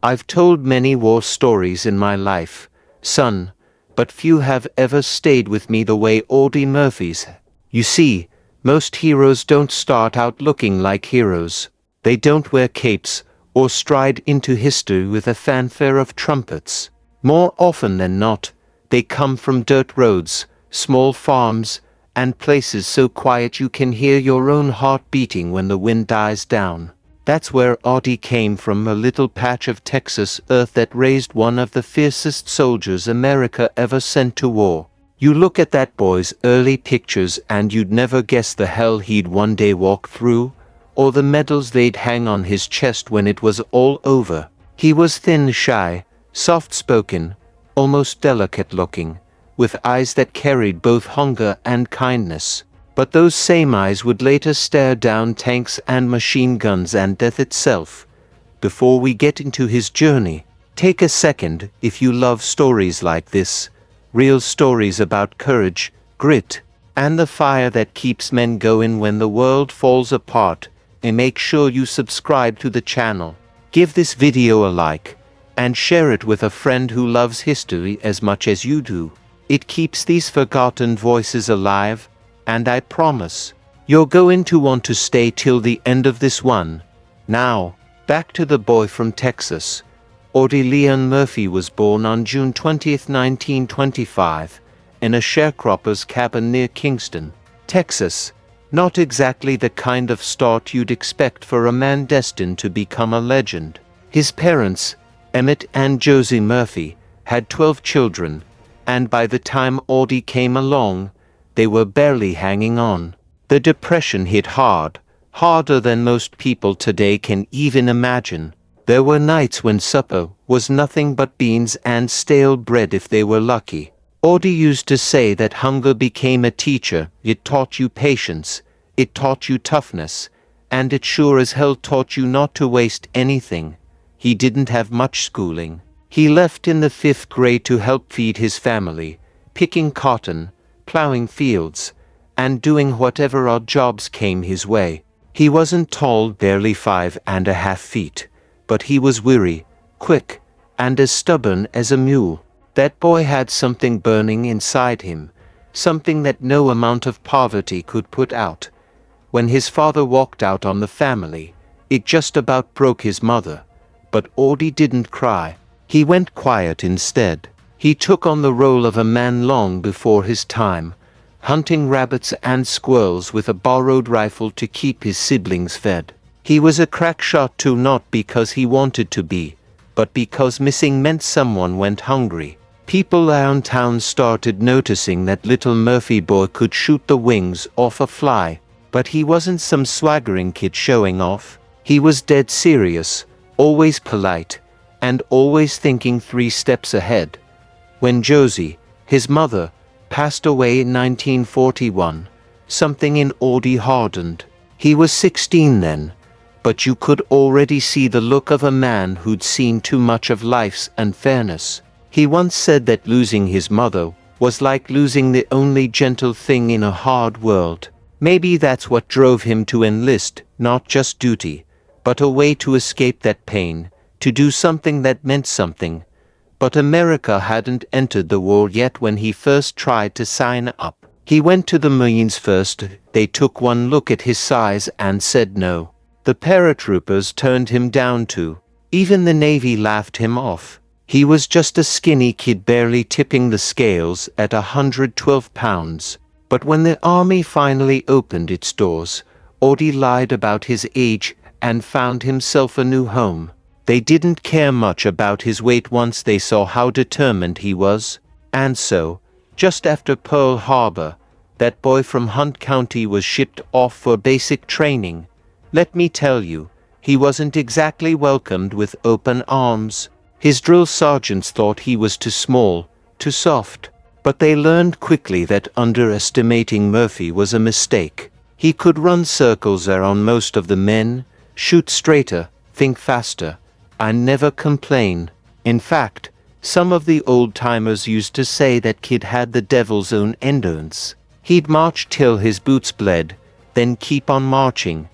I've told many war stories in my life, son, but few have ever stayed with me the way Audie Murphy's. You see, most heroes don't start out looking like heroes. They don't wear capes or stride into history with a fanfare of trumpets. More often than not, they come from dirt roads, small farms, and places so quiet you can hear your own heart beating when the wind dies down. That's where Audie came from, a little patch of Texas earth that raised one of the fiercest soldiers America ever sent to war. You look at that boy's early pictures and you'd never guess the hell he'd one day walk through, or the medals they'd hang on his chest when it was all over. He was thin, shy, soft-spoken, almost delicate-looking, with eyes that carried both hunger and kindness. But those same eyes would later stare down tanks and machine guns and death itself. Before we get into his journey, take a second if you love stories like this, real stories about courage, grit, and the fire that keeps men going when the world falls apart, and make sure you subscribe to the channel. Give this video a like, and share it with a friend who loves history as much as you do. It keeps these forgotten voices alive, and I promise, you're going to want to stay till the end of this one. Now, back to the boy from Texas. Audie Murphy was born on June 20, 1925, in a sharecropper's cabin near Kingston, Texas. Not exactly the kind of start you'd expect for a man destined to become a legend. His parents, Emmett and Josie Murphy, had 12 children, and by the time Audie came along, they were barely hanging on. The Depression hit hard, harder than most people today can even imagine. There were nights when supper was nothing but beans and stale bread if they were lucky. Audie used to say that hunger became a teacher. It taught you patience, it taught you toughness, and it sure as hell taught you not to waste anything. He didn't have much schooling. He left in the 5th grade to help feed his family, picking cotton, plowing fields, and doing whatever odd jobs came his way. He wasn't tall, barely 5.5 feet, but he was wiry, quick, and as stubborn as a mule. That boy had something burning inside him, something that no amount of poverty could put out. When his father walked out on the family, it just about broke his mother, but Audie didn't cry. He went quiet instead. He took on the role of a man long before his time, hunting rabbits and squirrels with a borrowed rifle to keep his siblings fed. He was a crack shot too, not because he wanted to be, but because missing meant someone went hungry. People around town started noticing that little Murphy boy could shoot the wings off a fly, but he wasn't some swaggering kid showing off. He was dead serious, always polite, and always thinking 3 steps ahead. When Josie, his mother, passed away in 1941, something in Audie hardened. He was 16 then, but you could already see the look of a man who'd seen too much of life's unfairness. He once said that losing his mother was like losing the only gentle thing in a hard world. Maybe that's what drove him to enlist, not just duty, but a way to escape that pain, to do something that meant something. But America hadn't entered the war yet when he first tried to sign up. He went to the Marines first. They took one look at his size and said no. The paratroopers turned him down too. Even the Navy laughed him off. He was just a skinny kid barely tipping the scales at 112 pounds. But when the Army finally opened its doors, Audie lied about his age and found himself a new home. They didn't care much about his weight once they saw how determined he was. And so, just after Pearl Harbor, that boy from Hunt County was shipped off for basic training. Let me tell you, he wasn't exactly welcomed with open arms. His drill sergeants thought he was too small, too soft. But they learned quickly that underestimating Murphy was a mistake. He could run circles around most of the men, shoot straighter, think faster, and never complain. In fact, some of the old-timers used to say that kid had the devil's own endurance. He'd march till his boots bled, then keep on marching.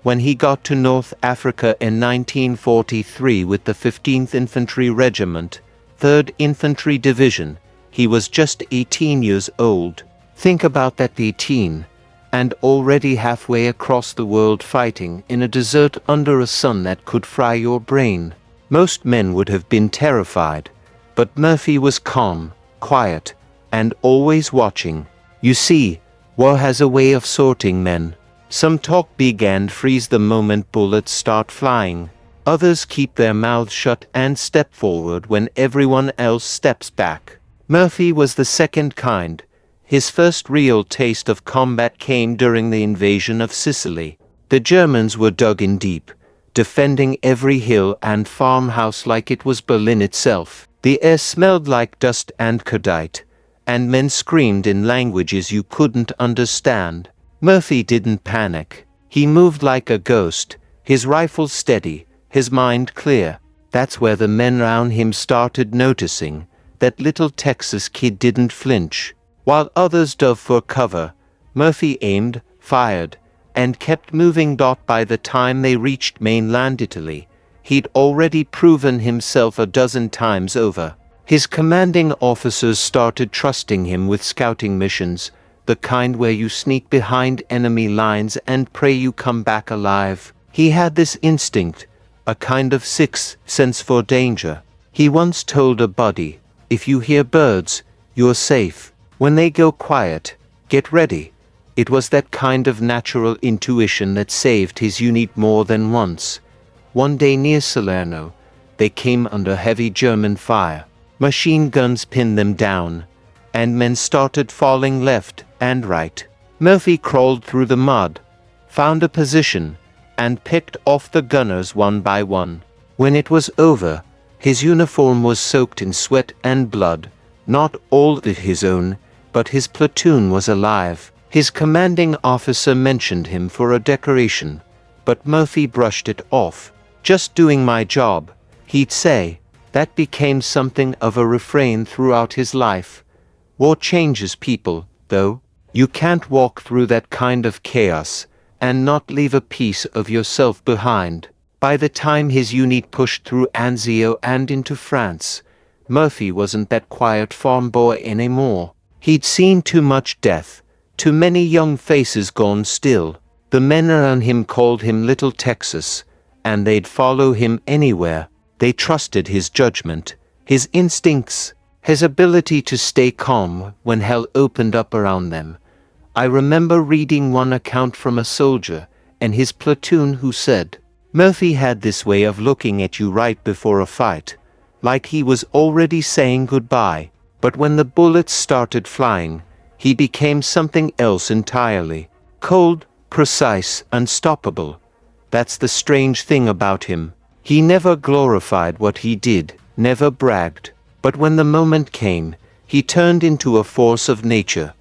When he got to North Africa in 1943 with the 15th Infantry Regiment, 3rd Infantry Division, he was just 18 years old. Think about that, 18, and already halfway across the world fighting in a desert under a sun that could fry your brain. Most men would have been terrified, but Murphy was calm, quiet, and always watching. You see, war has a way of sorting men. Some talk big and freeze the moment bullets start flying. Others keep their mouths shut and step forward when everyone else steps back. Murphy was the second kind. His first real taste of combat came during the invasion of Sicily. The Germans were dug in deep, defending every hill and farmhouse like it was Berlin itself. The air smelled like dust and cordite, and men screamed in languages you couldn't understand. Murphy didn't panic. He moved like a ghost, his rifle steady, his mind clear. That's where the men around him started noticing that little Texas kid didn't flinch. While others dove for cover, Murphy aimed, fired, and kept moving. By the time they reached mainland Italy, he'd already proven himself a dozen times over. His commanding officers started trusting him with scouting missions, the kind where you sneak behind enemy lines and pray you come back alive. He had this instinct, a kind of sixth sense for danger. He once told a buddy, "If you hear birds, you're safe. When they go quiet, get ready." It was that kind of natural intuition that saved his unit more than once. One day near Salerno, they came under heavy German fire. Machine guns pinned them down, and men started falling left and right. Murphy crawled through the mud, found a position, and picked off the gunners one by one. When it was over, his uniform was soaked in sweat and blood, not all of his own, but his platoon was alive. His commanding officer mentioned him for a decoration, but Murphy brushed it off. "Just doing my job," he'd say. That became something of a refrain throughout his life. War changes people, though. You can't walk through that kind of chaos and not leave a piece of yourself behind. By the time his unit pushed through Anzio and into France, Murphy wasn't that quiet farm boy anymore. He'd seen too much death, too many young faces gone still. The men around him called him Little Texas, and they'd follow him anywhere. They trusted his judgment, his instincts, his ability to stay calm when hell opened up around them. I remember reading one account from a soldier and his platoon who said, "Murphy had this way of looking at you right before a fight, like he was already saying goodbye. But when the bullets started flying, he became something else entirely. Cold, precise, unstoppable. That's the strange thing about him. He never glorified what he did, never bragged. But when the moment came, he turned into a force of nature.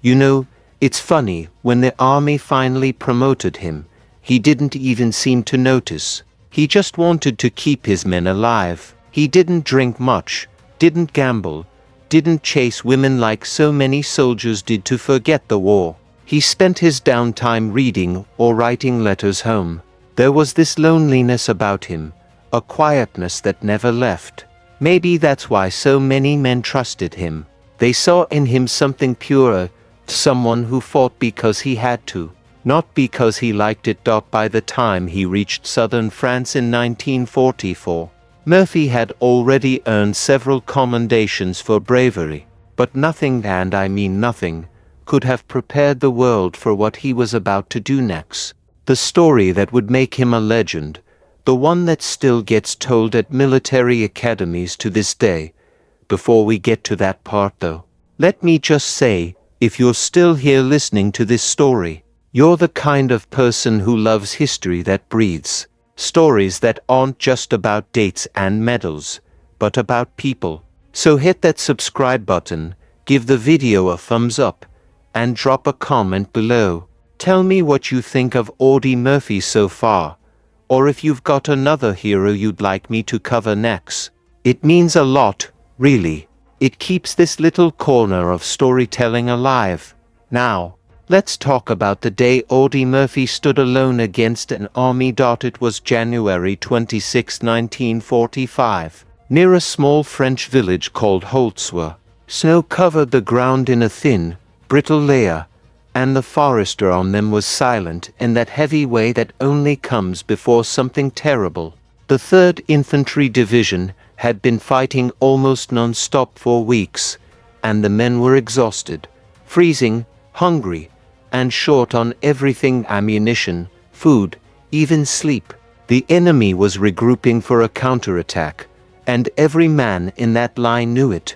You know, it's funny, when the army finally promoted him, he didn't even seem to notice. He just wanted to keep his men alive. He didn't drink much, didn't gamble, didn't chase women like so many soldiers did to forget the war. He spent his downtime reading or writing letters home. There was this loneliness about him, a quietness that never left. Maybe that's why so many men trusted him. They saw in him something purer, someone who fought because he had to, not because he liked it. By the time he reached southern France in 1944, Murphy had already earned several commendations for bravery, but nothing, and I mean nothing, could have prepared the world for what he was about to do next. The story that would make him a legend, the one that still gets told at military academies to this day. Before we get to that part though, let me just say, if you're still here listening to this story, you're the kind of person who loves history that breathes. Stories that aren't just about dates and medals, but about people. So hit that subscribe button, give the video a thumbs up, and drop a comment below. Tell me what you think of Audie Murphy so far, or if you've got another hero you'd like me to cover next. It means a lot, really. It keeps this little corner of storytelling alive. Now, Let's talk about the day Audie Murphy stood alone against an army. It was January 26, 1945, near a small French village called Holtzwer. Snow covered the ground in a thin, brittle layer, and the forest around them was silent in that heavy way that only comes before something terrible. The 3rd Infantry Division had been fighting almost non-stop for weeks, and the men were exhausted, freezing, hungry, and short on everything: ammunition, food, even sleep. The enemy was regrouping for a counterattack, and every man in that line knew it.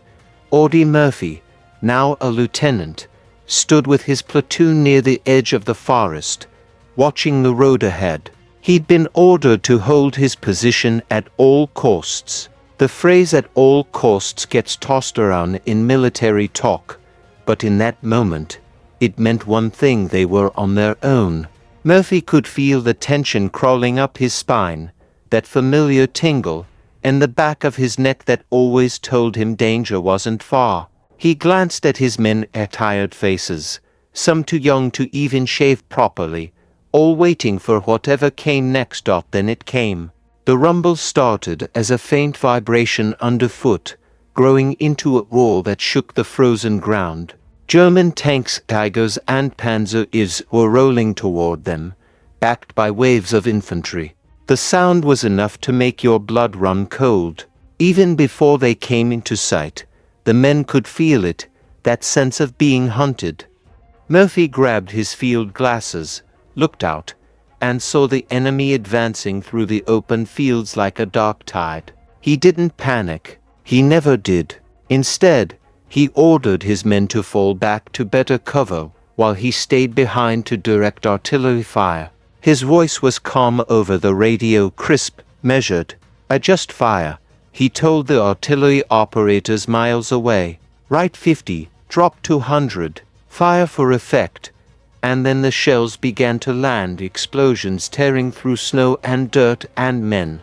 Audie Murphy, now a lieutenant, stood with his platoon near the edge of the forest, watching the road ahead. He'd been ordered to hold his position at all costs. The phrase "at all costs" gets tossed around in military talk, but in that moment, it meant one thing: they were on their own. Murphy could feel the tension crawling up his spine, that familiar tingle in the back of his neck that always told him danger wasn't far. He glanced at his men, tired faces, some too young to even shave properly, all waiting for whatever came next. Then it came. The rumble started as a faint vibration underfoot, growing into a roar that shook the frozen ground. German tanks, Tigers and Panzer-Is were rolling toward them, backed by waves of infantry. The sound was enough to make your blood run cold. Even before they came into sight, the men could feel it, that sense of being hunted. Murphy grabbed his field glasses, looked out, and saw the enemy advancing through the open fields like a dark tide. He didn't panic. He never did. Instead, he ordered his men to fall back to better cover, while he stayed behind to direct artillery fire. His voice was calm over the radio, crisp, measured. "Adjust fire," he told the artillery operators miles away. "Right 50, drop 200, fire for effect." And then the shells began to land, explosions tearing through snow and dirt and men.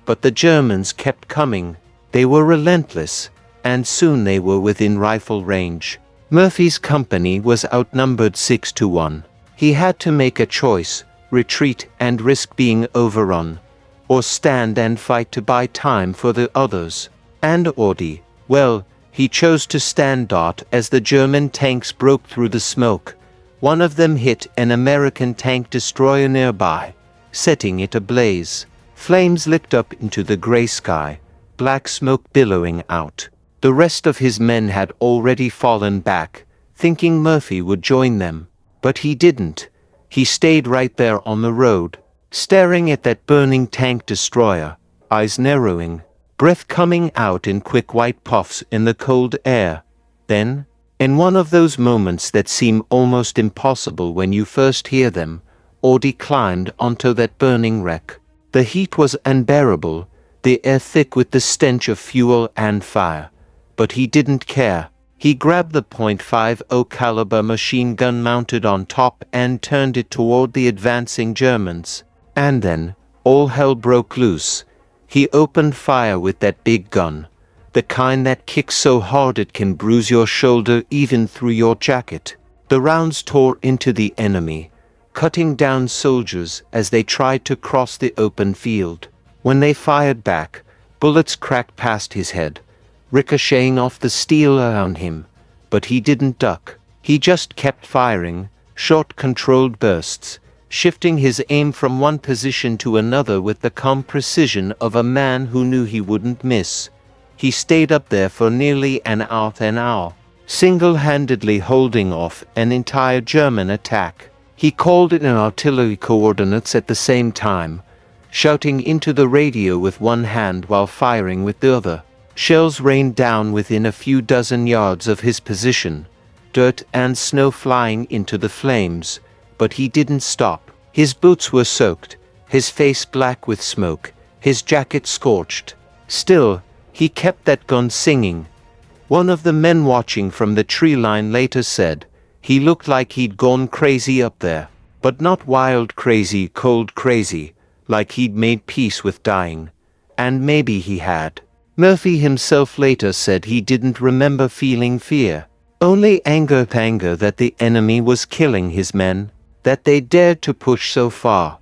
But the Germans kept coming. They were relentless, and soon they were within rifle range. Murphy's company was outnumbered 6-1. He had to make a choice: retreat and risk being overrun, or stand and fight to buy time for the others. And Audie, well, he chose to stand. As the German tanks broke through the smoke, one of them hit an American tank destroyer nearby, setting it ablaze. Flames licked up into the gray sky, black smoke billowing out. The rest of his men had already fallen back, thinking Murphy would join them. But he didn't. He stayed right there on the road, staring at that burning tank destroyer, eyes narrowing, breath coming out in quick white puffs in the cold air. Then, in one of those moments that seem almost impossible when you first hear them, Audie climbed onto that burning wreck. The heat was unbearable, the air thick with the stench of fuel and fire. But he didn't care. He grabbed the .50 caliber machine gun mounted on top and turned it toward the advancing Germans. And then, all hell broke loose. He opened fire with that big gun, the kind that kicks so hard it can bruise your shoulder even through your jacket. The rounds tore into the enemy, cutting down soldiers as they tried to cross the open field. When they fired back, bullets cracked past his head, ricocheting off the steel around him. But he didn't duck. He just kept firing, short controlled bursts, shifting his aim from one position to another with the calm precision of a man who knew he wouldn't miss. He stayed up there for nearly an hour, single-handedly holding off an entire German attack. He called in artillery coordinates at the same time, shouting into the radio with one hand while firing with the other. Shells rained down within a few dozen yards of his position, dirt and snow flying into the flames, but he didn't stop. His boots were soaked, his face black with smoke, his jacket scorched. Still, he kept that gun singing. One of the men watching from the tree line later said, "He looked like he'd gone crazy up there, but not wild crazy, cold crazy, like he'd made peace with dying." And maybe he had. Murphy himself later said he didn't remember feeling fear, Only anger that the enemy was killing his men, that they dared to push so far.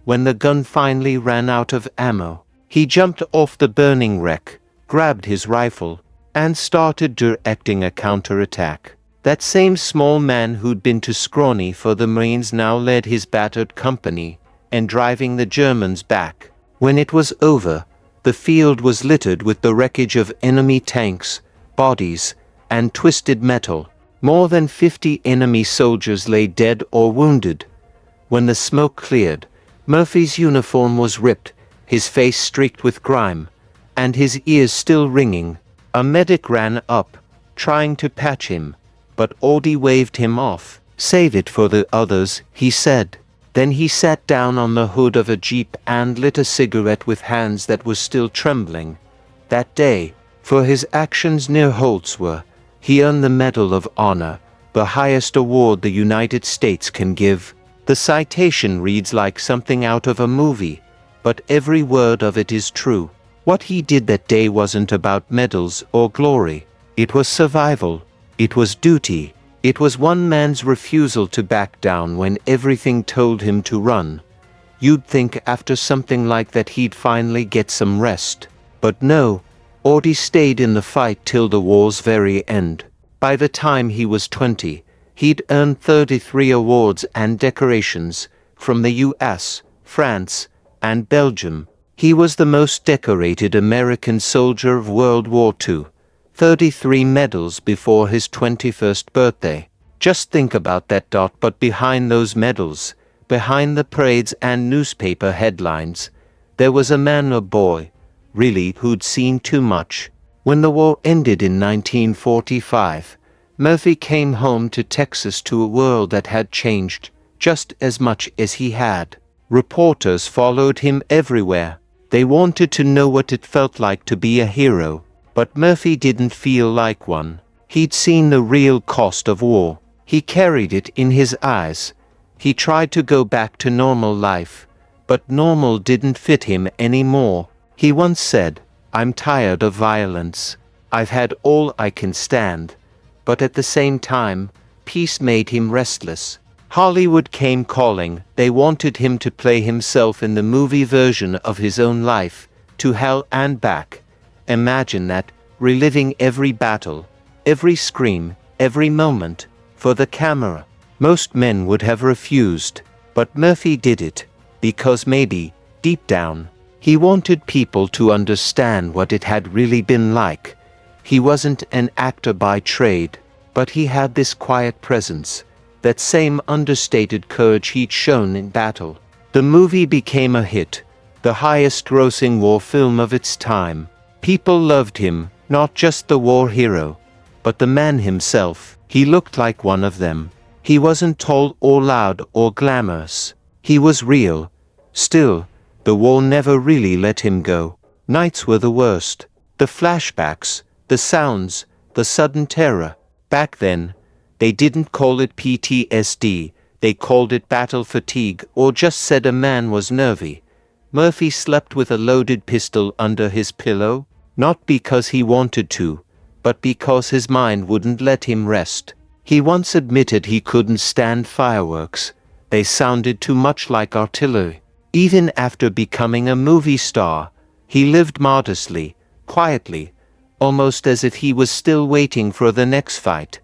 When the gun finally ran out of ammo, he jumped off the burning wreck, grabbed his rifle, and started directing a counterattack. That same small man who'd been too scrawny for the Marines now led his battered company, and driving the Germans back. When it was over, the field was littered with the wreckage of enemy tanks, bodies, and twisted metal. More than 50 enemy soldiers lay dead or wounded. When the smoke cleared, Murphy's uniform was ripped, his face streaked with grime, and his ears still ringing. A medic ran up, trying to patch him, but Audie waved him off. "Save it for the others," he said. Then he sat down on the hood of a jeep and lit a cigarette with hands that were still trembling. That day, for his actions near Holtzwar, he earned the Medal of Honor, the highest award the United States can give. The citation reads like something out of a movie, but every word of it is true. What he did that day wasn't about medals or glory. It was survival. It was duty. It was one man's refusal to back down when everything told him to run. You'd think after something like that he'd finally get some rest. But no, Audie stayed in the fight till the war's very end. By the time he was 20, he'd earned 33 awards and decorations from the US, France, and Belgium. He was the most decorated American soldier of World War II. 33 medals before his 21st birthday. Just think about that. But behind those medals, behind the parades and newspaper headlines, there was a man or boy, really, who'd seen too much. When the war ended in 1945, Murphy came home to Texas to a world that had changed just as much as he had. Reporters followed him everywhere. They wanted to know what it felt like to be a hero. But Murphy didn't feel like one. He'd seen the real cost of war. He carried it in his eyes. He tried to go back to normal life, but normal didn't fit him anymore. He once said, "I'm tired of violence. I've had all I can stand." But at the same time, peace made him restless. Hollywood came calling. They wanted him to play himself in the movie version of his own life, to hell and back. Imagine that, reliving every battle, every scream, every moment, for the camera. Most men would have refused, but Murphy did it, because maybe, deep down, he wanted people to understand what it had really been like. He wasn't an actor by trade, but he had this quiet presence, that same understated courage he'd shown in battle. The movie became a hit, the highest-grossing war film of its time. People loved him, not just the war hero, but the man himself. He looked like one of them. He wasn't tall or loud or glamorous. He was real. Still, the war never really let him go. Nights were the worst. The flashbacks, the sounds, the sudden terror. Back then, they didn't call it PTSD, they called it battle fatigue, or just said a man was nervy. Murphy slept with a loaded pistol under his pillow. Not because he wanted to, but because his mind wouldn't let him rest. He once admitted he couldn't stand fireworks. They sounded too much like artillery. Even after becoming a movie star, he lived modestly, quietly, almost as if he was still waiting for the next fight.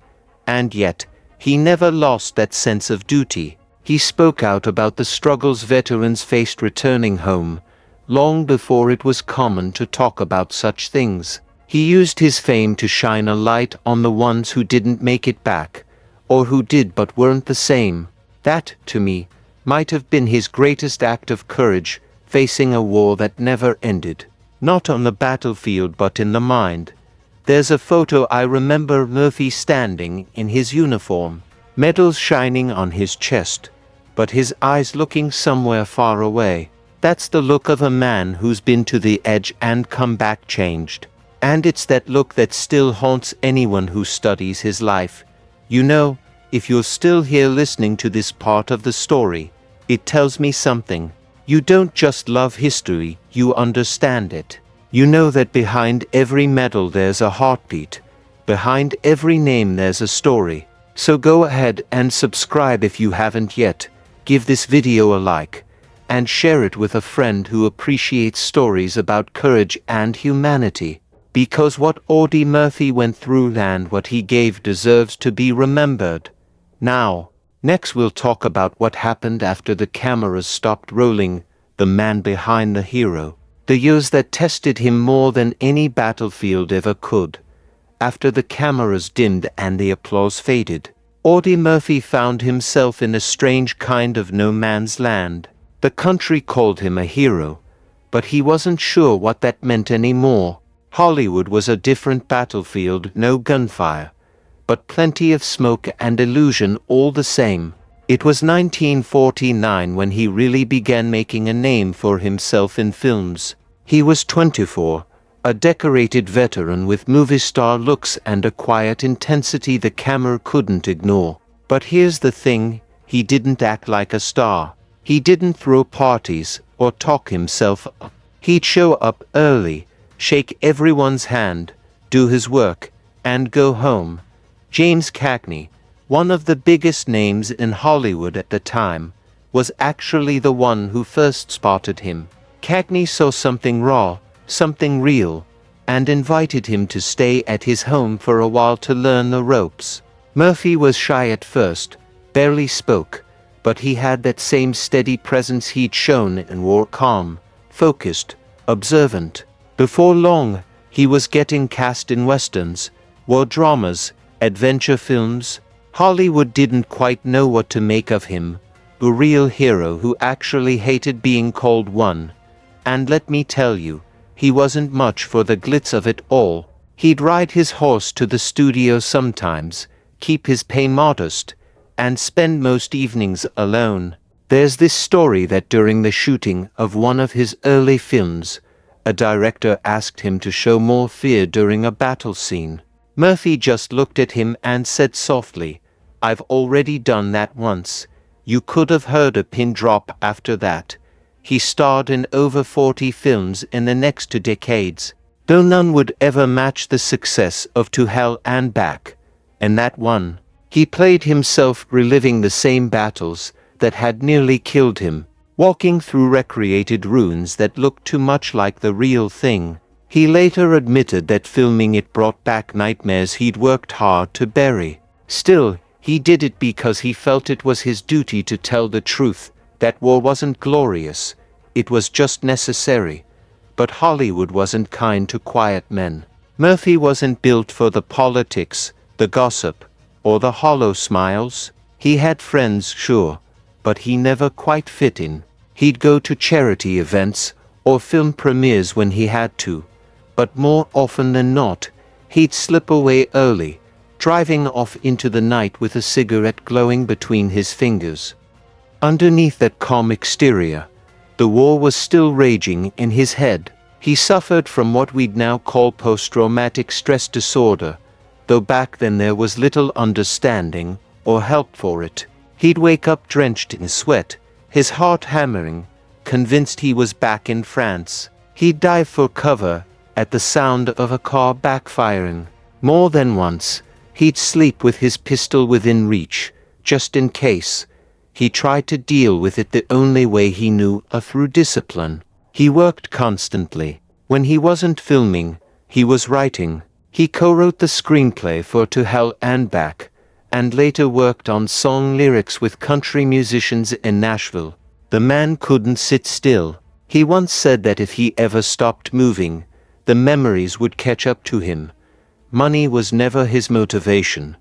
And yet, he never lost that sense of duty. He spoke out about the struggles veterans faced returning home, long before it was common to talk about such things. He used his fame to shine a light on the ones who didn't make it back, or who did but weren't the same. That, to me, might have been his greatest act of courage, facing a war that never ended. Not on the battlefield but in the mind. There's a photo I remember Murphy standing in his uniform, medals shining on his chest, but his eyes looking somewhere far away. That's the look of a man who's been to the edge and come back changed. And it's that look that still haunts anyone who studies his life. You know, if you're still here listening to this part of the story, it tells me something. You don't just love history, you understand it. You know that behind every medal there's a heartbeat. Behind every name there's a story. So go ahead and subscribe if you haven't yet, give this video a like, and share it with a friend who appreciates stories about courage and humanity. Because what Audie Murphy went through and what he gave deserves to be remembered. Now, next we'll talk about what happened after the cameras stopped rolling, the man behind the hero. The years that tested him more than any battlefield ever could. After the cameras dimmed and the applause faded, Audie Murphy found himself in a strange kind of no man's land. The country called him a hero, but he wasn't sure what that meant anymore. Hollywood was a different battlefield, no gunfire, but plenty of smoke and illusion all the same. It was 1949 when he really began making a name for himself in films. He was 24. A decorated veteran with movie star looks and a quiet intensity the camera couldn't ignore. But here's the thing, he didn't act like a star. He didn't throw parties or talk himself up. He'd show up early, shake everyone's hand, do his work, and go home. James Cagney, one of the biggest names in Hollywood at the time, was actually the one who first spotted him. Cagney saw something raw, something real, and invited him to stay at his home for a while to learn the ropes. Murphy was shy at first, barely spoke, but he had that same steady presence he'd shown and wore calm, focused, observant. Before long, he was getting cast in westerns, war dramas, adventure films. Hollywood didn't quite know what to make of him, a real hero who actually hated being called one. And let me tell you, he wasn't much for the glitz of it all. He'd ride his horse to the studio sometimes, keep his pay modest, and spend most evenings alone. There's this story that during the shooting of one of his early films, a director asked him to show more fear during a battle scene. Murphy just looked at him and said softly, "I've already done that once." You could have heard a pin drop after that. He starred in over 40 films in the next 2 decades, though none would ever match the success of To Hell and Back. And that one, he played himself reliving the same battles that had nearly killed him, walking through recreated ruins that looked too much like the real thing. He later admitted that filming it brought back nightmares he'd worked hard to bury. Still, he did it because he felt it was his duty to tell the truth. That war wasn't glorious, it was just necessary. But Hollywood wasn't kind to quiet men. Murphy wasn't built for the politics, the gossip, or the hollow smiles. He had friends, sure, but he never quite fit in. He'd go to charity events, or film premieres when he had to. But more often than not, he'd slip away early, driving off into the night with a cigarette glowing between his fingers. Underneath that calm exterior, the war was still raging in his head. He suffered from what we'd now call post-traumatic stress disorder, though back then there was little understanding or help for it. He'd wake up drenched in sweat, his heart hammering, convinced he was back in France. He'd dive for cover at the sound of a car backfiring. More than once, he'd sleep with his pistol within reach, just in case. He tried to deal with it the only way he knew, through discipline. He worked constantly. When he wasn't filming, he was writing. He co-wrote the screenplay for To Hell and Back, and later worked on song lyrics with country musicians in Nashville. The man couldn't sit still. He once said that if he ever stopped moving, the memories would catch up to him. Money was never his motivation,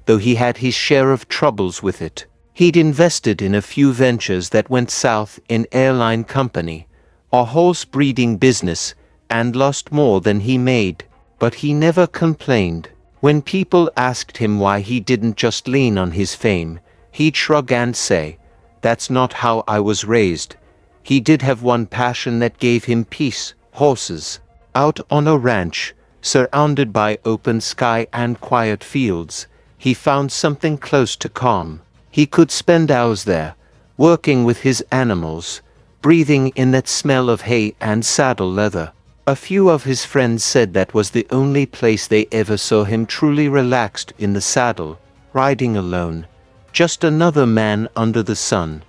though he had his share of troubles with it. He'd invested in a few ventures that went south in airline company, a horse breeding business, and lost more than he made. But he never complained. When people asked him why he didn't just lean on his fame, he'd shrug and say, "That's not how I was raised." He did have one passion that gave him peace: horses. Out on a ranch, surrounded by open sky and quiet fields, he found something close to calm. He could spend hours there, working with his animals, breathing in that smell of hay and saddle leather. A few of his friends said that was the only place they ever saw him truly relaxed in the saddle, riding alone, just another man under the sun.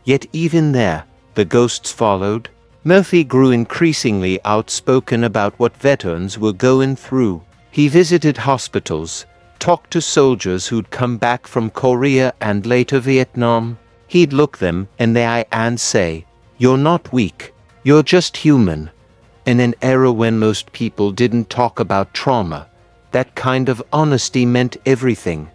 Yet even there, the ghosts followed. Murphy grew increasingly outspoken about what veterans were going through. He visited hospitals, talked to soldiers who'd come back from Korea and later Vietnam. He'd look them in the eye and say, "You're not weak, you're just human." In an era when most people didn't talk about trauma, that kind of honesty meant everything.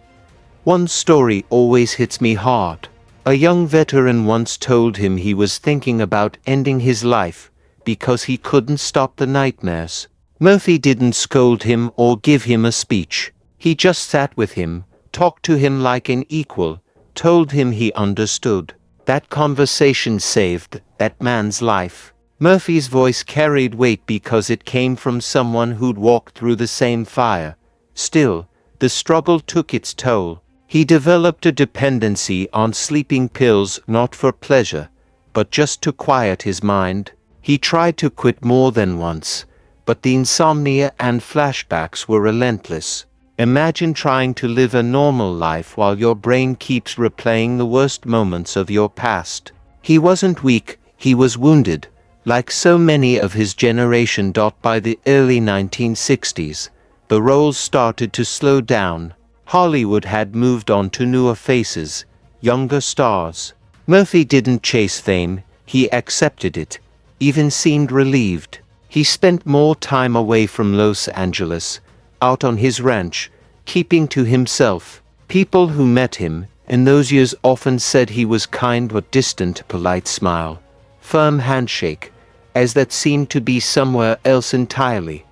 One story always hits me hard. A young veteran once told him he was thinking about ending his life because he couldn't stop the nightmares. Murphy didn't scold him or give him a speech. He just sat with him, talked to him like an equal, told him he understood. That conversation saved that man's life. Murphy's voice carried weight because it came from someone who'd walked through the same fire. Still, the struggle took its toll. He developed a dependency on sleeping pills not for pleasure, but just to quiet his mind. He tried to quit more than once, but the insomnia and flashbacks were relentless. Imagine trying to live a normal life while your brain keeps replaying the worst moments of your past. He wasn't weak, he was wounded. Like so many of his generation. By the early 1960s, the roles started to slow down. Hollywood had moved on to newer faces, younger stars. Murphy didn't chase fame, he accepted it, even seemed relieved. He spent more time away from Los Angeles, out on his ranch, keeping to himself. People who met him in those years often said he was kind but distant, polite smile, firm handshake, as that seemed to be somewhere else entirely.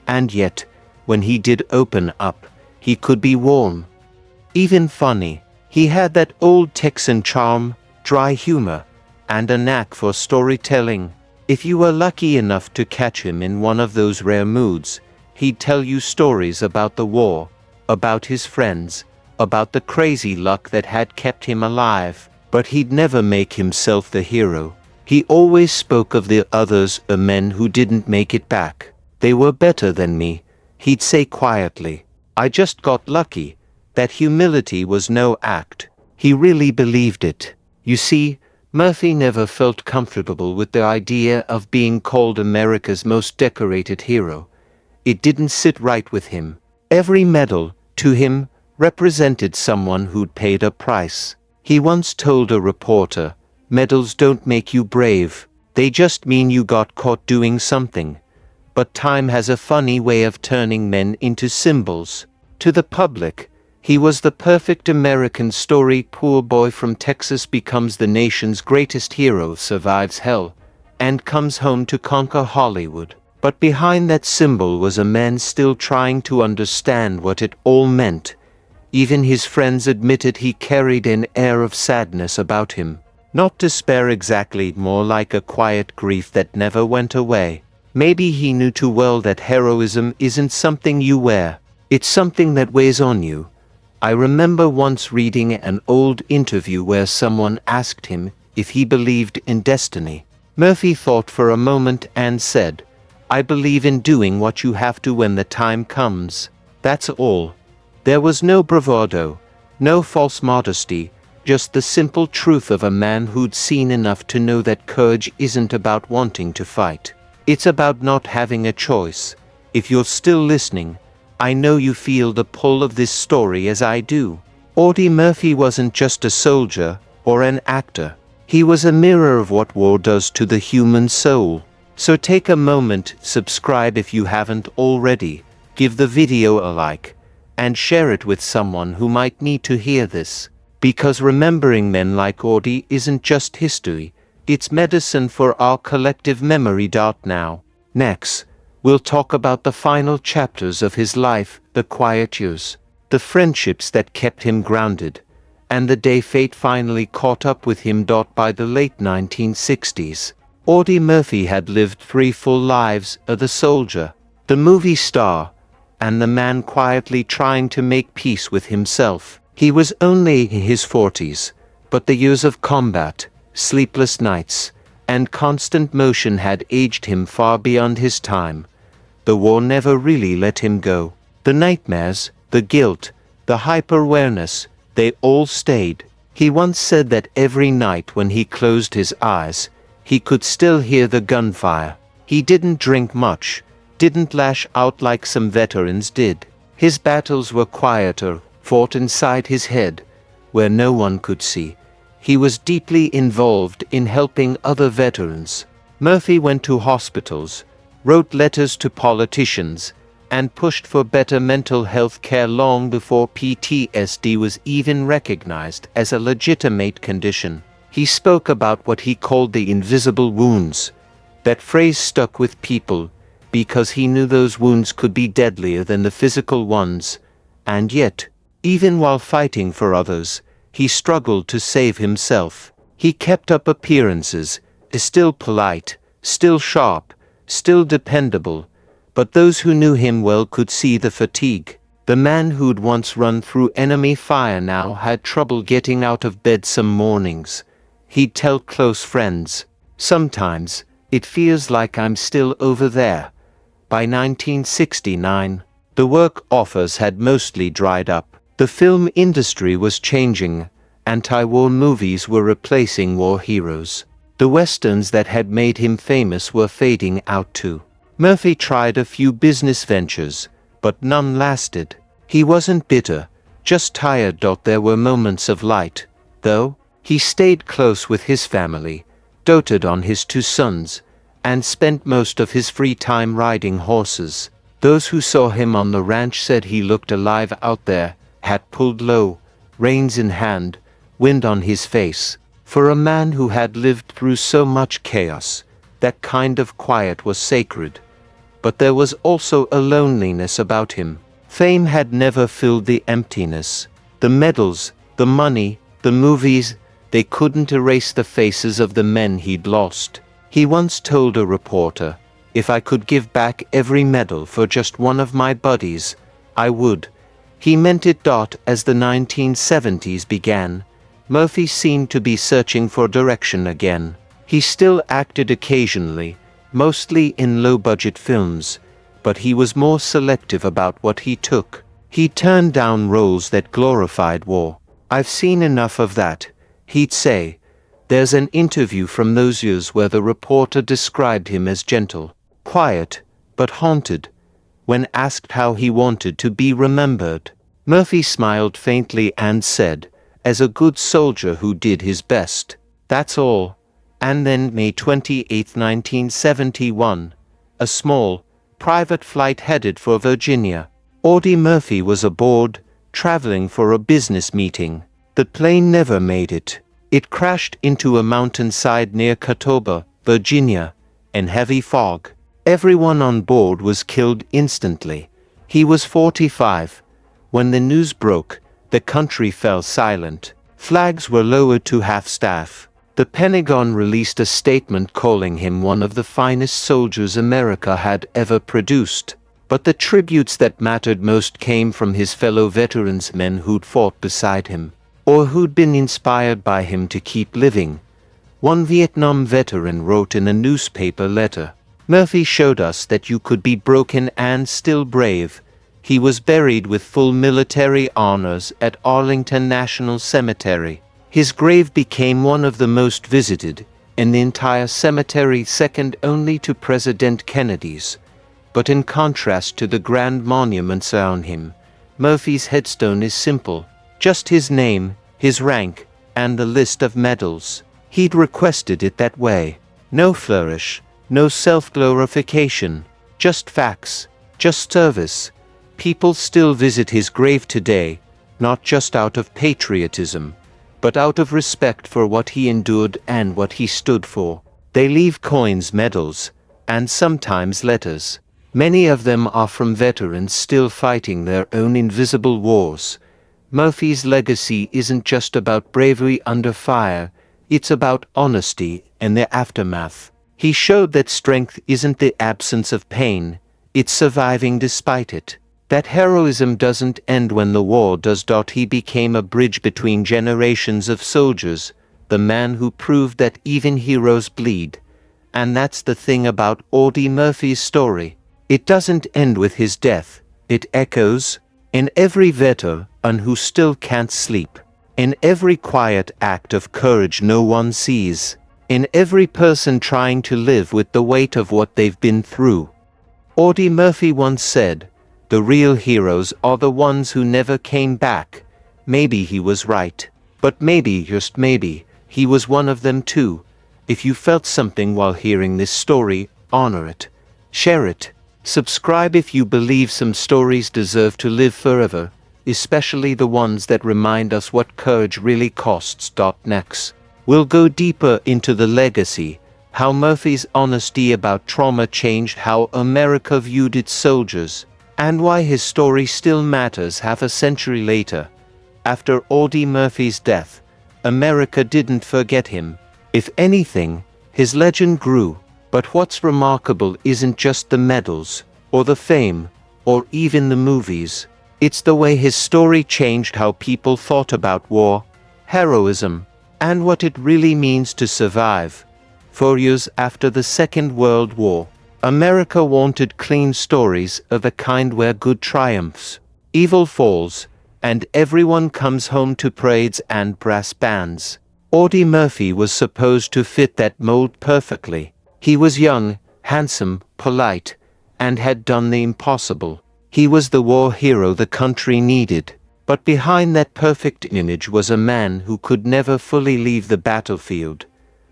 And yet, when he did open up, he could be warm, even funny. He had that old Texan charm, dry humor, and a knack for storytelling. If you were lucky enough to catch him in one of those rare moods, he'd tell you stories about the war, about his friends, about the crazy luck that had kept him alive. But he'd never make himself the hero. He always spoke of the others, the men who didn't make it back. They were better than me, he'd say quietly. I just got lucky. That humility was no act. He really believed it. You see, Murphy never felt comfortable with the idea of being called America's most decorated hero. It didn't sit right with him. Every medal, to him, represented someone who'd paid a price. He once told a reporter, "Medals don't make you brave, they just mean you got caught doing something." But time has a funny way of turning men into symbols. To the public, he was the perfect American story. Poor boy from Texas becomes the nation's greatest hero, survives hell, and comes home to conquer Hollywood. But behind that symbol was a man still trying to understand what it all meant. Even his friends admitted he carried an air of sadness about him. Not despair exactly, more like a quiet grief that never went away. Maybe he knew too well that heroism isn't something you wear. It's something that weighs on you. I remember once reading an old interview where someone asked him if he believed in destiny. Murphy thought for a moment and said, "I believe in doing what you have to when the time comes. That's all." There was no bravado, no false modesty, just the simple truth of a man who'd seen enough to know that courage isn't about wanting to fight. It's about not having a choice. If you're still listening, I know you feel the pull of this story as I do. Audie Murphy wasn't just a soldier or an actor. He was a mirror of what war does to the human soul. So take a moment, subscribe if you haven't already, give the video a like, and share it with someone who might need to hear this. Because remembering men like Audie isn't just history, it's medicine for our collective memory. Now, next, we'll talk about the final chapters of his life, the quiet years, the friendships that kept him grounded, and the day fate finally caught up with him. By the late 1960s, Audie Murphy had lived 3 full lives: the soldier, the movie star, and the man quietly trying to make peace with himself. He was only in his 40s, but the years of combat, sleepless nights, and constant motion had aged him far beyond his time. The war never really let him go. The nightmares, the guilt, the hyper-awareness, they all stayed. He once said that every night when he closed his eyes, he could still hear the gunfire. He didn't drink much, didn't lash out like some veterans did. His battles were quieter, fought inside his head, where no one could see. He was deeply involved in helping other veterans. Murphy went to hospitals, wrote letters to politicians, and pushed for better mental health care long before PTSD was even recognized as a legitimate condition. He spoke about what he called the invisible wounds. That phrase stuck with people because he knew those wounds could be deadlier than the physical ones. And yet, even while fighting for others, he struggled to save himself. He kept up appearances, is still polite, still sharp, still dependable, but those who knew him well could see the fatigue. The man who'd once run through enemy fire now had trouble getting out of bed some mornings. He'd tell close friends, "Sometimes, it feels like I'm still over there." By 1969, the work offers had mostly dried up. The film industry was changing. Anti-war movies were replacing war heroes. The westerns that had made him famous were fading out too. Murphy tried a few business ventures, but none lasted. He wasn't bitter, just tired. There were moments of light, though. He stayed close with his family, doted on his 2 sons, and spent most of his free time riding horses. Those who saw him on the ranch said he looked alive out there, hat pulled low, reins in hand, wind on his face. For a man who had lived through so much chaos, that kind of quiet was sacred. But there was also a loneliness about him. Fame had never filled the emptiness. The medals, the money, the movies, they couldn't erase the faces of the men he'd lost. He once told a reporter, "If I could give back every medal for just one of my buddies, I would." He meant it. As the 1970s began, Murphy seemed to be searching for direction again. He still acted occasionally, mostly in low-budget films, but he was more selective about what he took. He turned down roles that glorified war. "I've seen enough of that," he'd say. There's an interview from those years where the reporter described him as gentle, quiet, but haunted. When asked how he wanted to be remembered, Murphy smiled faintly and said, "As a good soldier who did his best. That's all." And then May 28, 1971, a small, private flight headed for Virginia. Audie Murphy was aboard, traveling for a business meeting. The plane never made it. It crashed into a mountainside near Catawba, Virginia, in heavy fog. Everyone on board was killed instantly. He was 45. When the news broke, the country fell silent. Flags were lowered to half-staff. The Pentagon released a statement calling him one of the finest soldiers America had ever produced. But the tributes that mattered most came from his fellow veterans, men who'd fought beside him, or who'd been inspired by him to keep living. One Vietnam veteran wrote in a newspaper letter, "Murphy showed us that you could be broken and still brave." He was buried with full military honors at Arlington National Cemetery. His grave became one of the most visited in the entire cemetery, second only to President Kennedy's. But in contrast to the grand monuments around him, Murphy's headstone is simple. Just his name, his rank, and the list of medals. He'd requested it that way. No flourish, no self-glorification, just facts, just service. People still visit his grave today, not just out of patriotism, but out of respect for what he endured and what he stood for. They leave coins, medals, and sometimes letters. Many of them are from veterans still fighting their own invisible wars. Murphy's legacy isn't just about bravery under fire, it's about honesty and the aftermath. He showed that strength isn't the absence of pain, it's surviving despite it. That heroism doesn't end when the war does. He became a bridge between generations of soldiers, the man who proved that even heroes bleed. And that's the thing about Audie Murphy's story. It doesn't end with his death. It echoes in every veteran who still can't sleep, in every quiet act of courage no one sees, in every person trying to live with the weight of what they've been through. Audie Murphy once said, "The real heroes are the ones who never came back." Maybe he was right. But maybe, just maybe, he was one of them too. If you felt something while hearing this story, honor it. Share it. Subscribe if you believe some stories deserve to live forever, especially the ones that remind us what courage really costs. Next, we'll go deeper into the legacy, how Murphy's honesty about trauma changed how America viewed its soldiers, and why his story still matters half a century later. After Audie Murphy's death, America didn't forget him. If anything, his legend grew. But what's remarkable isn't just the medals, or the fame, or even the movies. It's the way his story changed how people thought about war, heroism, and what it really means to survive. 4 years after the Second World War, America wanted clean stories of the kind where good triumphs, evil falls, and everyone comes home to parades and brass bands. Audie Murphy was supposed to fit that mold perfectly. He was young, handsome, polite, and had done the impossible. He was the war hero the country needed. But behind that perfect image was a man who could never fully leave the battlefield.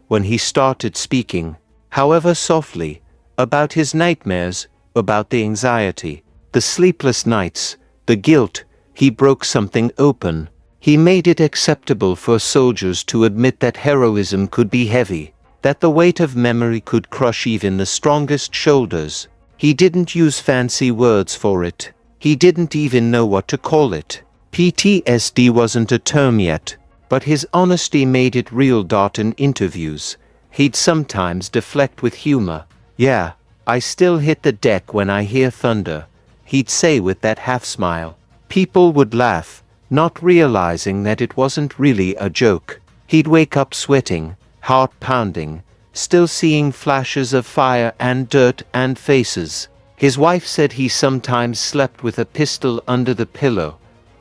When he started speaking, however softly, about his nightmares, about the anxiety, the sleepless nights, the guilt, he broke something open. He made it acceptable for soldiers to admit that heroism could be heavy, that the weight of memory could crush even the strongest shoulders. He didn't use fancy words for it. He didn't even know what to call it. PTSD wasn't a term yet, but his honesty made it real. In interviews, he'd sometimes deflect with humor. "Yeah, I still hit the deck when I hear thunder," he'd say with that half-smile. People would laugh, not realizing that it wasn't really a joke. He'd wake up sweating, heart pounding, still seeing flashes of fire and dirt and faces. His wife said he sometimes slept with a pistol under the pillow,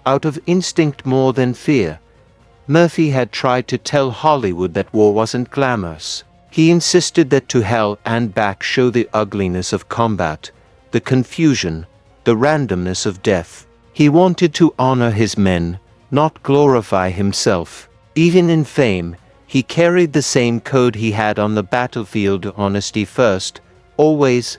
out of instinct more than fear. Murphy had tried to tell Hollywood that war wasn't glamorous. He insisted that to hell and back show the ugliness of combat, the confusion, the randomness of death. He wanted to honor his men, not glorify himself. Even in fame, he carried the same code he had on the battlefield: honesty first, always.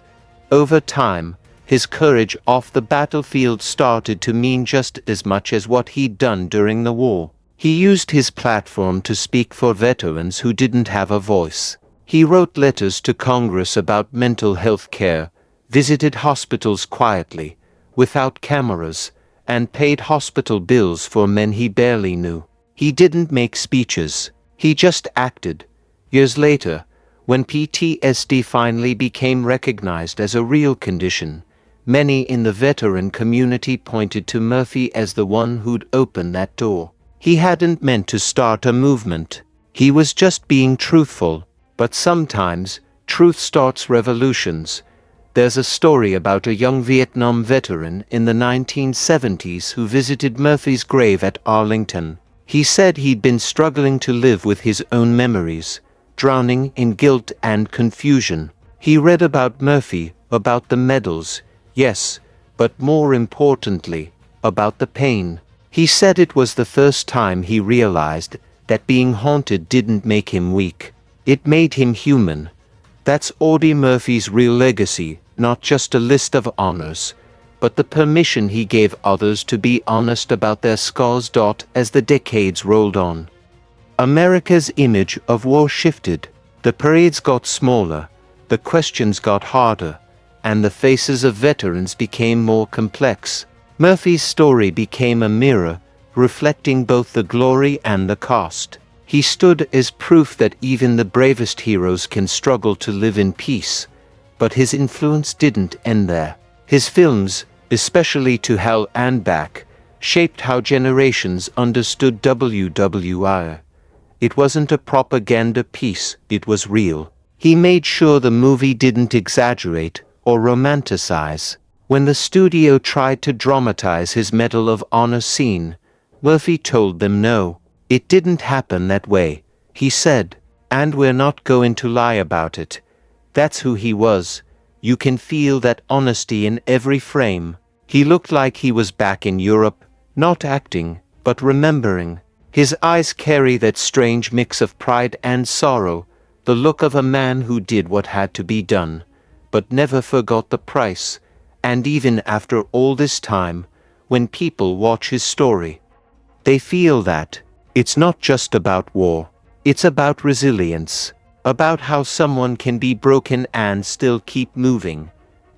Over time, his courage off the battlefield started to mean just as much as what he'd done during the war. He used his platform to speak for veterans who didn't have a voice. He wrote letters to Congress about mental health care, visited hospitals quietly, without cameras, and paid hospital bills for men he barely knew. He didn't make speeches. He just acted. Years later, when PTSD finally became recognized as a real condition, many in the veteran community pointed to Murphy as the one who'd opened that door. He hadn't meant to start a movement. He was just being truthful. But sometimes, truth starts revolutions. There's a story about a young Vietnam veteran in the 1970s who visited Murphy's grave at Arlington. He said he'd been struggling to live with his own memories, drowning in guilt and confusion. He read about Murphy, about the medals, yes, but more importantly, about the pain. He said it was the first time he realized that being haunted didn't make him weak. It made him human. That's Audie Murphy's real legacy, not just a list of honors, but the permission he gave others to be honest about their scars. As the decades rolled on, America's image of war shifted. The parades got smaller, the questions got harder, and the faces of veterans became more complex. Murphy's story became a mirror, reflecting both the glory and the cost. He stood as proof that even the bravest heroes can struggle to live in peace. But his influence didn't end there. His films, especially To Hell and Back, shaped how generations understood WW2. It wasn't a propaganda piece, it was real. He made sure the movie didn't exaggerate or romanticize. When the studio tried to dramatize his Medal of Honor scene, Murphy told them no, it didn't happen that way. He said, and we're not going to lie about it. That's who he was. You can feel that honesty in every frame. He looked like he was back in Europe, not acting, but remembering. His eyes carry that strange mix of pride and sorrow, the look of a man who did what had to be done, but never forgot the price. And even after all this time, when people watch his story, they feel that it's not just about war, it's about resilience, about how someone can be broken and still keep moving.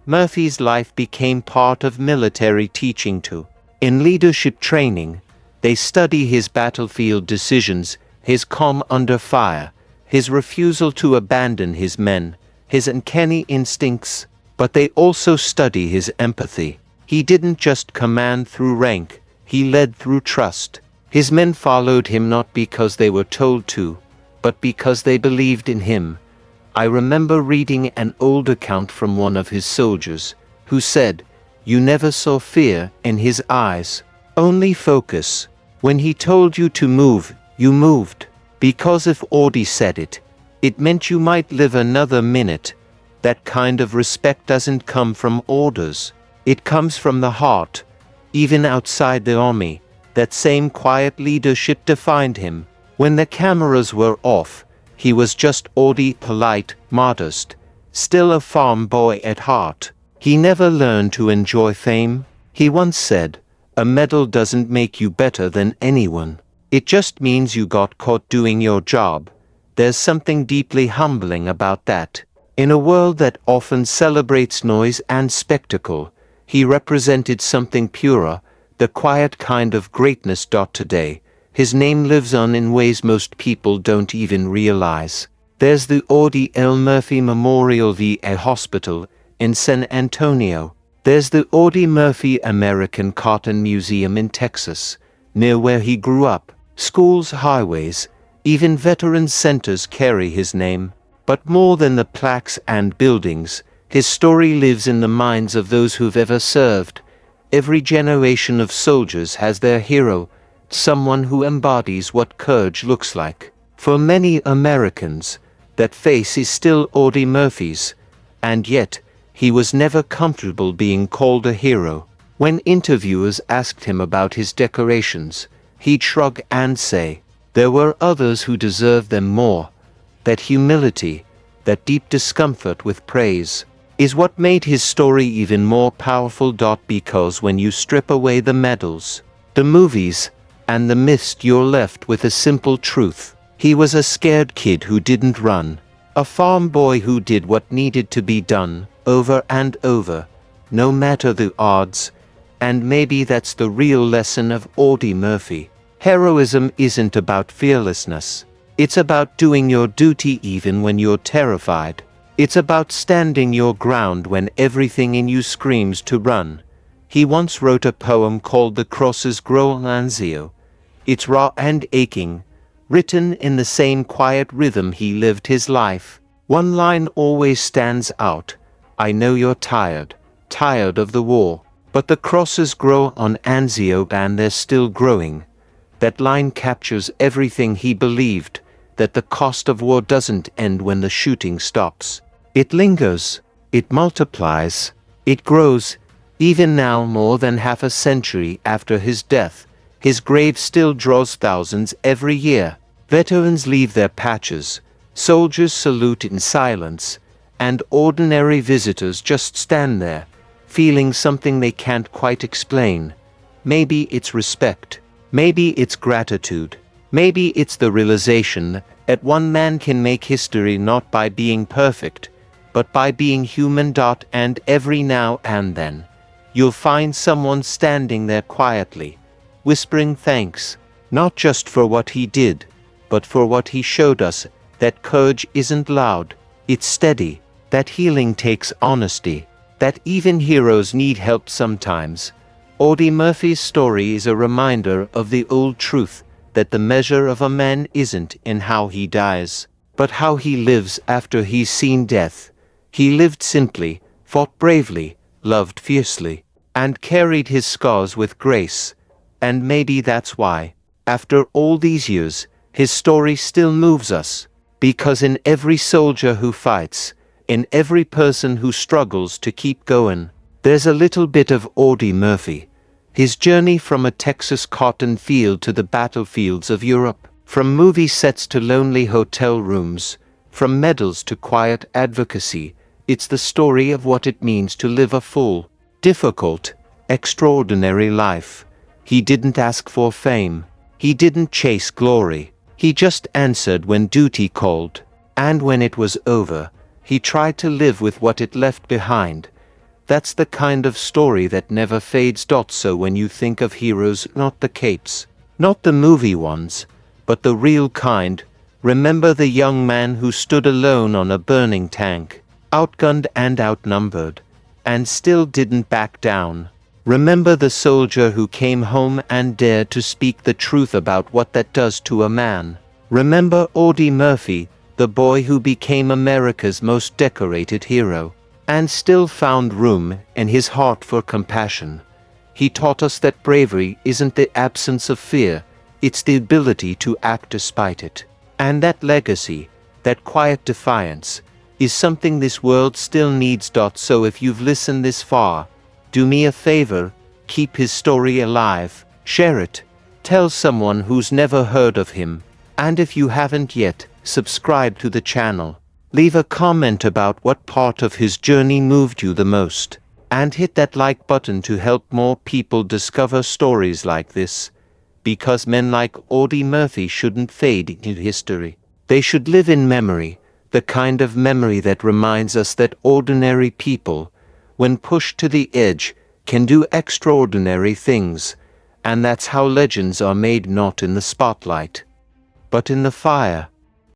Murphy's life became part of military teaching too. In leadership training, they study his battlefield decisions, his calm under fire, his refusal to abandon his men, his uncanny instincts, but they also study his empathy. He didn't just command through rank, he led through trust. His men followed him not because they were told to, but because they believed in him. I remember reading an old account from one of his soldiers, who said, "You never saw fear in his eyes, only focus. When he told you to move, you moved. Because if Audie said it, it meant you might live another minute." That kind of respect doesn't come from orders. It comes from the heart. Even outside the army, that same quiet leadership defined him. When the cameras were off, he was just Audie, polite, modest, still a farm boy at heart. He never learned to enjoy fame. He once said, "A medal doesn't make you better than anyone. It just means you got caught doing your job." There's something deeply humbling about that. In a world that often celebrates noise and spectacle, he represented something purer, the quiet kind of greatness. Today, his name lives on in ways most people don't even realize. There's the Audie L. Murphy Memorial VA Hospital in San Antonio. There's the Audie Murphy American Cotton Museum in Texas, near where he grew up. Schools, highways, even veterans centers carry his name. But more than the plaques and buildings, his story lives in the minds of those who've ever served. Every generation of soldiers has their hero, someone who embodies what courage looks like. For many Americans, that face is still Audie Murphy's, and yet, he was never comfortable being called a hero. When interviewers asked him about his decorations, he'd shrug and say, there were others who deserved them more. That humility, that deep discomfort with praise, is what made his story even more powerful. Because when you strip away the medals, the movies, and the mist, you're left with a simple truth. He was a scared kid who didn't run, a farm boy who did what needed to be done, over and over, no matter the odds. And maybe that's the real lesson of Audie Murphy. Heroism isn't about fearlessness. It's about doing your duty even when you're terrified. It's about standing your ground when everything in you screams to run. He once wrote a poem called "The Crosses Grow on Anzio." It's raw and aching, written in the same quiet rhythm he lived his life. One line always stands out. "I know you're tired of the war, but the crosses grow on Anzio and they're still growing." That line captures everything he believed, that the cost of war doesn't end when the shooting stops. It lingers, it multiplies, it grows. Even now, more than half a century after his death, his grave still draws thousands every year. Veterans leave their patches, soldiers salute in silence, and ordinary visitors just stand there, feeling something they can't quite explain. Maybe it's respect. Maybe it's gratitude. Maybe it's the realization that one man can make history not by being perfect, but by being human. And every now and then, you'll find someone standing there quietly, whispering thanks, not just for what he did, but for what he showed us, that courage isn't loud, it's steady, that healing takes honesty, that even heroes need help sometimes. Audie Murphy's story is a reminder of the old truth, that the measure of a man isn't in how he dies, but how he lives after he's seen death. He lived simply, fought bravely, loved fiercely, and carried his scars with grace. And maybe that's why, after all these years, his story still moves us. Because in every soldier who fights, in every person who struggles to keep going, there's a little bit of Audie Murphy. His journey from a Texas cotton field to the battlefields of Europe, from movie sets to lonely hotel rooms, from medals to quiet advocacy, it's the story of what it means to live a full, difficult, extraordinary life. He didn't ask for fame. He didn't chase glory. He just answered when duty called. And when it was over, he tried to live with what it left behind. That's the kind of story that never fades. So when you think of heroes, not the capes, not the movie ones, but the real kind, remember the young man who stood alone on a burning tank, outgunned and outnumbered, and still didn't back down. Remember the soldier who came home and dared to speak the truth about what that does to a man. Remember Audie Murphy, the boy who became America's most decorated hero, and still found room in his heart for compassion. He taught us that bravery isn't the absence of fear, it's the ability to act despite it. And that legacy, that quiet defiance, is something this world still needs. So if you've listened this far, do me a favor, keep his story alive, share it, tell someone who's never heard of him, and if you haven't yet, subscribe to the channel. Leave a comment about what part of his journey moved you the most, and hit that like button to help more people discover stories like this, because men like Audie Murphy shouldn't fade into history. They should live in memory, the kind of memory that reminds us that ordinary people, when pushed to the edge, can do extraordinary things, and that's how legends are made, not in the spotlight, but in the fire.